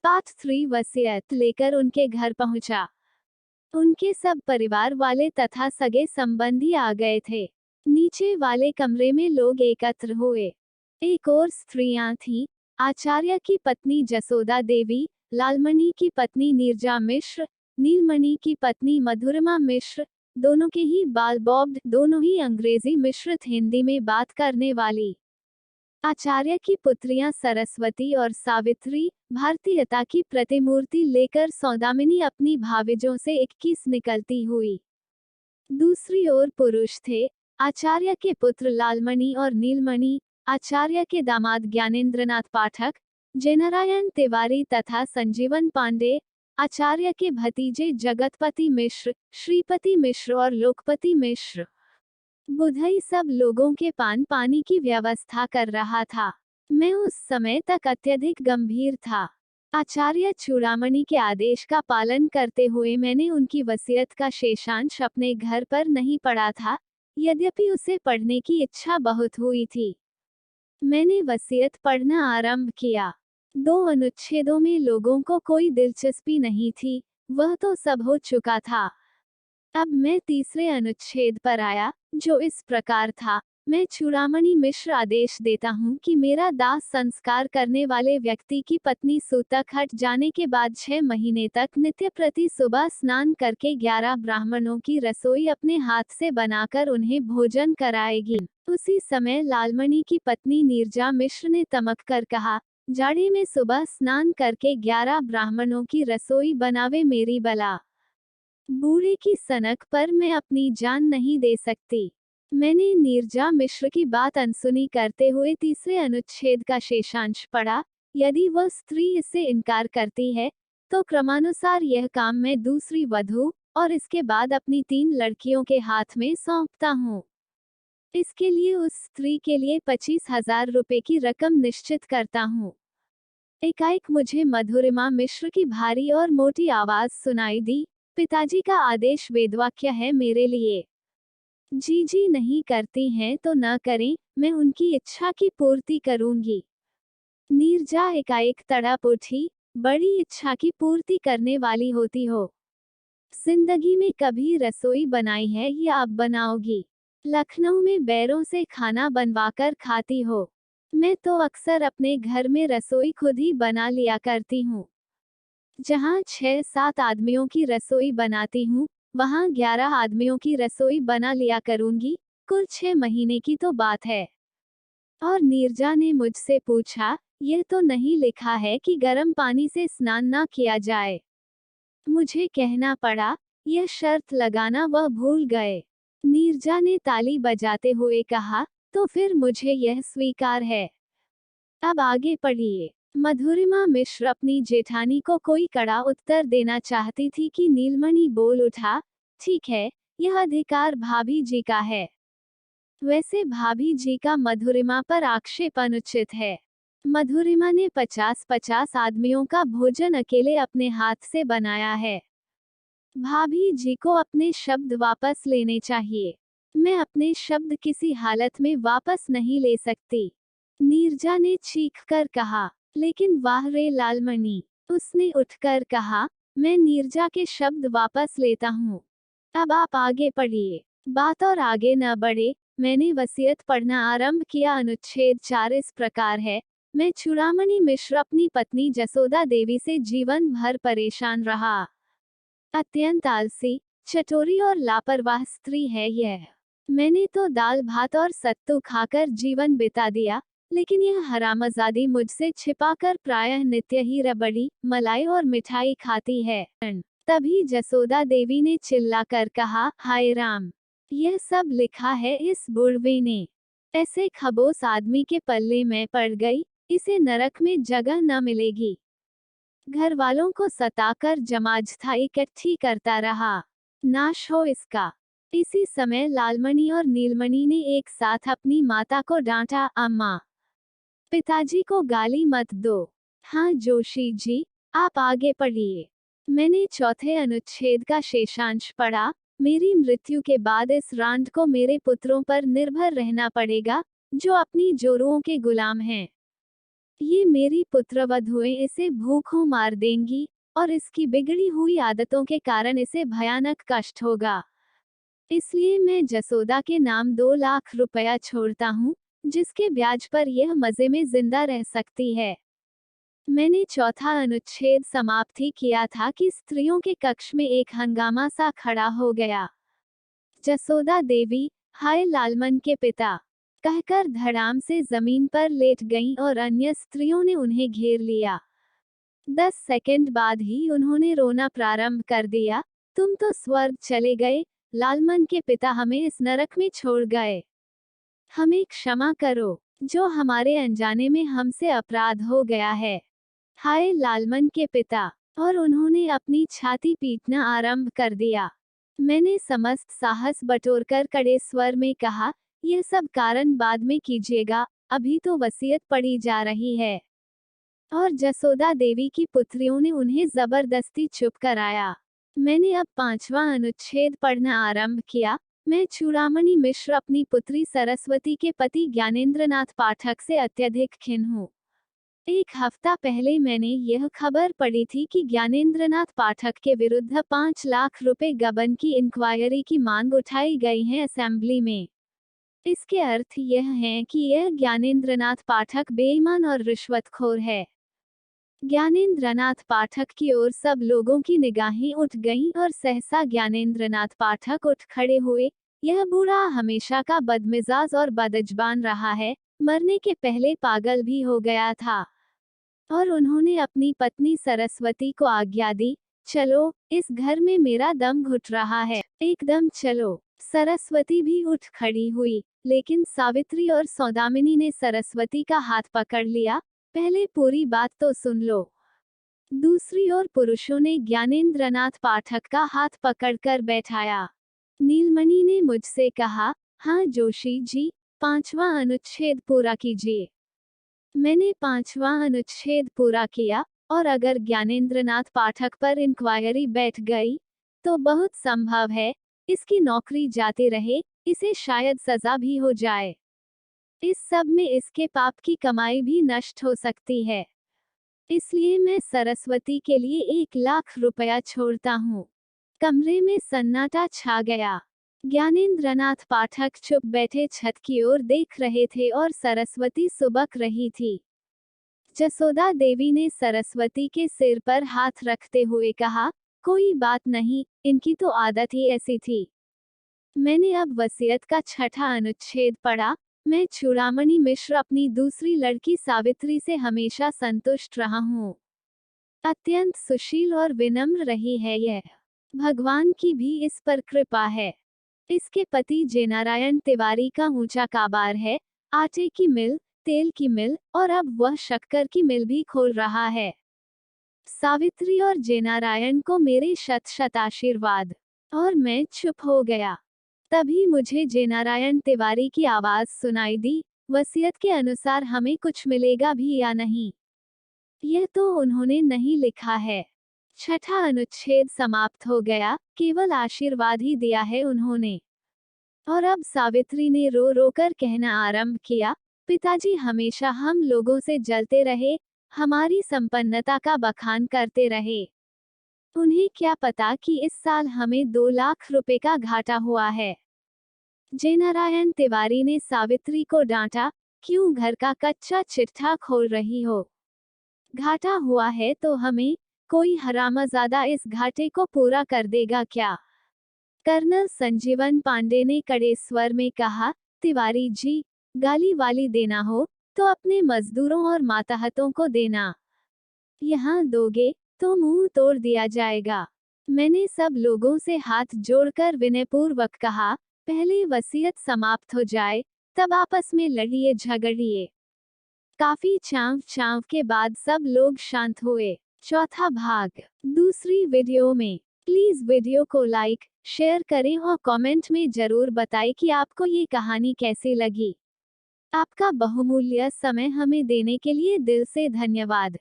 Part 3 वसीयत लेकर उनके घर पहुंचा। उनके सब परिवार वाले तथा सगे संबंधी आ गए थे। नीचे वाले कमरे में लोग एकत्र हुए। एक और स्त्रियां थीं, आचार्य की पत्नी जसोदा देवी, लालमणि की पत्नी नीरजा मिश्र, नीलमणि की पत्नी मधुरिमा मिश्र, दोनों के ही बाल बॉब्ड, दोनों ही अंग्रेजी मिश्रित हिंदी में बात करने वाली। आचार्य की पुत्रियां सरस्वती और सावित्री, भारतीयता की प्रतिमूर्ति लेकर सौदामिनी अपनी भाविजों से 21 निकलती हुई। दूसरी ओर पुरुष थे, आचार्य के पुत्र लालमणि और नीलमणि, आचार्य के दामाद ज्ञानेंद्रनाथ पाठक, जयनारायण तिवारी तथा संजीवन पांडे, आचार्य के भतीजे जगतपति मिश्र, श्रीपति मिश्र और लोकपति मिश्र। बुधई सब लोगों के पान पानी की व्यवस्था कर रहा था। मैं उस समय तक अत्यधिक गंभीर था। आचार्य चूड़ामणि के आदेश का पालन करते हुए मैंने उनकी वसीयत का शेषांश अपने घर पर नहीं पढ़ा था, यद्यपि उसे पढ़ने की इच्छा बहुत हुई थी। मैंने वसीयत पढ़ना आरंभ किया। 2 अनुच्छेदों में लोगों को कोई दिलचस्पी नहीं थी, वह तो सब हो चुका था। अब मैं तीसरे अनुच्छेद पर आया, जो इस प्रकार था। मैं चूड़ामणि मिश्र आदेश देता हूँ कि मेरा दाह संस्कार करने वाले व्यक्ति की पत्नी सूतक हट जाने के बाद 6 महीने तक नित्य प्रति सुबह स्नान करके 11 ब्राह्मणों की रसोई अपने हाथ से बनाकर उन्हें भोजन कराएगी। उसी समय लालमणि की पत्नी नीरजा मिश्र ने तमक कर कहा, जाड़े में सुबह स्नान करके 11 ब्राह्मणों की रसोई बनावे मेरी बला। बूढ़े की सनक पर मैं अपनी जान नहीं दे सकती। मैंने नीरजा मिश्र की बात अनसुनी करते हुए तीसरे अनुच्छेद का शेषांश पढ़ा। यदि वह स्त्री इससे इनकार करती है, तो क्रमानुसार यह काम मैं दूसरी वधू और इसके बाद अपनी 3 लड़कियों के हाथ में सौंपता हूँ। इसके लिए उस स्त्री के लिए 25,000 रुपए की रकम निश्चित करता हूँ। एकाएक मुझे मधुरिमा मिश्र की भारी और मोटी आवाज सुनाई दी, पिताजी का आदेश वेदवाक्य है मेरे लिए। जी नहीं करती हैं तो न करें, मैं उनकी इच्छा की पूर्ति करूंगी। नीरजा एकाएक तड़प उठी, बड़ी इच्छा की पूर्ति करने वाली होती हो। जिंदगी में कभी रसोई बनाई है या अब बनाओगी? लखनऊ में बैरों से खाना बनवाकर खाती हो। मैं तो अक्सर अपने घर में रसोई खुद ही बना लिया करती हूँ। जहाँ 6-7 आदमियों की रसोई बनाती हूँ, वहाँ 11 आदमियों की रसोई बना लिया करूंगी। कुल 6 महीने की तो बात है। और नीरजा ने मुझसे पूछा, यह तो नहीं लिखा है कि गर्म पानी से स्नान ना किया जाए? मुझे कहना पड़ा, यह शर्त लगाना वह भूल गए। नीरजा ने ताली बजाते हुए कहा, तो फिर मुझे यह स्वीकार है। अब आगे पढ़िए। मधुरिमा मिश्र अपनी जेठानी को कोई कड़ा उत्तर देना चाहती थी कि नीलमणि बोल उठा, ठीक है, यह अधिकार भाभी जी का है। वैसे भाभी जी का मधुरिमा पर आक्षेप अनुचित है। मधुरिमा ने 50-50 आदमियों का भोजन अकेले अपने हाथ से बनाया है। भाभी जी को अपने शब्द वापस लेने चाहिए। मैं अपने शब्द किसी हालत में वापस नहीं ले सकती। नीरजा ने चीखकर कहा, लेकिन वाह रे लालमणि। उसने उठकर कहा, मैं नीरजा के शब्द वापस लेता हूँ। अब आप आगे पढ़िए। बात और आगे न बढ़े, मैंने वसीयत पढ़ना आरंभ किया। अनुच्छेद 4 इस प्रकार है, मैं चूड़ामणि मिश्र अपनी पत्नी जसोदा देवी से जीवन भर परेशान रहा। अत्यंत आलसी, चटोरी और लापरवाह स्त्री है यह। मैंने तो दाल भात और सत्तू खाकर जीवन बिता दिया, लेकिन यह हरामजादी मुझसे छिपाकर प्रायः नित्य ही रबड़ी, मलाई और मिठाई खाती है। तभी जसोदा देवी ने चिल्लाकर कहा, हाय राम, यह सब लिखा है इस बुढ़वे ने। ऐसे खबोस आदमी के पल्ले मैं पड़ गई, इसे नरक में जगह न मिलेगी। घर वालों को सताकर जमाजथा इकट्ठी करता रहा, नाश हो इसका। इसी समय लालमणि और नीलमणि ने एक साथ अपनी माता को डांटा, अम्मा, पिताजी को गाली मत दो। हाँ जोशी जी, आप आगे पढ़िए। मैंने चौथे अनुच्छेद का शेषांश पढ़ा। मेरी मृत्यु के बाद इस रांड को मेरे पुत्रों पर निर्भर रहना पड़ेगा, जो अपनी जोरुओं के गुलाम हैं। ये मेरी पुत्रवधुएं इसे भूखों मार देंगी, और इसकी बिगड़ी हुई आदतों के कारण इसे भयानक कष्ट होगा। इसलिए मैं जसोदा के नाम 2 लाख रुपया छोड़ता हूँ, जिसके ब्याज पर यह मजे में जिंदा रह सकती है। मैंने चौथा अनुच्छेद समाप्त ही किया था कि स्त्रियों के कक्ष में एक हंगामा सा खड़ा हो गया। जसोदा देवी, हाय लालमन के पिता, कहकर धड़ाम से जमीन पर लेट गईं और अन्य स्त्रियों ने उन्हें घेर लिया। 10 सेकंड बाद ही उन्होंने रोना प्रारंभ कर दिया। तुम तो स्वर्ग चले गए, लालमन के पिता, हमें इस नरक में छोड़ गए। हमें क्षमा करो, जो हमारे अनजाने में हमसे अपराध हो गया है। हाय लालमन के पिता। और उन्होंने अपनी छाती पीटना आरंभ कर दिया। मैंने समस्त साहस बटोरकर कड़े स्वर में कहा, यह सब कारण बाद में कीजिएगा, अभी तो वसीयत पड़ी जा रही है। और जसोदा देवी की पुत्रियों ने उन्हें जबरदस्ती चुप कराया। मैंने अब 5वां अनुच्छेद पढ़ना आरंभ किया। मैं चूड़ामणि मिश्र अपनी पुत्री सरस्वती के पति ज्ञानेंद्रनाथ पाठक से अत्यधिक खिन्न हूँ। 1 हफ्ता पहले मैंने यह खबर पढ़ी थी कि ज्ञानेंद्रनाथ पाठक के विरुद्ध 5 लाख रुपए गबन की इंक्वायरी की मांग उठाई गई है असेंबली में। इसके अर्थ यह है कि यह ज्ञानेंद्रनाथ पाठक बेईमान और रिश्वतखोर है। ज्ञानेंद्रनाथ पाठक की ओर सब लोगों की निगाहें उठ गईं और सहसा ज्ञानेंद्रनाथ पाठक उठ खड़े हुए। यह बूढ़ा हमेशा का बदमिजाज और बदजबान रहा है, मरने के पहले पागल भी हो गया था। और उन्होंने अपनी पत्नी सरस्वती को आज्ञा दी, चलो, इस घर में मेरा दम घुट रहा है, एकदम चलो। सरस्वती भी उठ खड़ी हुई, लेकिन सावित्री और सौदामिनी ने सरस्वती का हाथ पकड़ लिया। पहले पूरी बात तो सुन लो। दूसरी ओर पुरुषों ने ज्ञानेंद्रनाथ पाठक का हाथ पकड़कर बैठाया। नीलमणि ने मुझसे कहा, हाँ जोशी जी, 5वां अनुच्छेद पूरा कीजिए। मैंने 5वां अनुच्छेद पूरा किया, और अगर ज्ञानेंद्रनाथ पाठक पर इंक्वायरी बैठ गई, तो बहुत संभव है इसकी नौकरी जाती रहे, इसे शायद सजा भी हो जाए। इस सब में इसके पाप की कमाई भी नष्ट हो सकती है। इसलिए मैं सरस्वती के लिए 1 लाख रुपया छोड़ता हूँ। कमरे में सन्नाटा छा गया। ज्ञानेंद्रनाथ पाठक चुप बैठे छत की ओर देख रहे थे और सरस्वती सुबक रही थी। जसोदा देवी ने सरस्वती के सिर पर हाथ रखते हुए कहा, कोई बात नहीं, इनकी तो आदत ही ऐसी थी। मैंने अब वसीयत का 6ठा अनुच्छेद पढ़ा। मैं चूड़ामणि मिश्र अपनी दूसरी लड़की सावित्री से हमेशा संतुष्ट रहा हूँ। अत्यंत सुशील और विनम्र रही है यह। भगवान की भी इस पर कृपा है। इसके पति जेनारायण तिवारी का ऊंचा काबार है, आटे की मिल, तेल की मिल, और अब वह शक्कर की मिल भी खोल रहा है। सावित्री और जेनारायण को मेरे शत शत आशीर्वाद। और मैं चुप हो गया। तभी मुझे जेनारायण तिवारी की आवाज सुनाई दी, वसीयत के अनुसार हमें कुछ मिलेगा भी या नहीं, यह तो उन्होंने नहीं लिखा है। 6ठा अनुच्छेद समाप्त हो गया, केवल आशीर्वाद ही दिया है उन्होंने। और अब सावित्री ने रो रो कर कहना आरंभ किया, पिताजी हमेशा हम लोगों से जलते रहे, हमारी संपन्नता का बखान करते रहे। उन्हें क्या पता कि इस साल हमें 2 लाख रुपए का घाटा हुआ है। जेनारायण तिवारी ने सावित्री को डांटा, क्यों घर का कच्चा चिट्ठा खोल रही हो? घाटा हुआ है तो हमें, कोई हरामजादा इस घाटे को पूरा कर देगा क्या? कर्नल संजीवन पांडे ने कड़े स्वर में कहा, तिवारी जी, गाली वाली देना हो तो अपने मजदूरों और मातहतों को देना। यहाँ दोगे तो मुंह तोड़ दिया जाएगा। मैंने सब लोगों से हाथ जोड़कर विनयपूर्वक कहा, पहले वसीयत समाप्त हो जाए, तब आपस में लड़िए झगड़िए। काफी चाव चाव के बाद सब लोग शांत हुए। चौथा भाग दूसरी वीडियो में। प्लीज वीडियो को लाइक, शेयर करें और कमेंट में जरूर बताएं कि आपको ये कहानी कैसी लगी। आपका बहुमूल्य समय हमें देने के लिए दिल से धन्यवाद।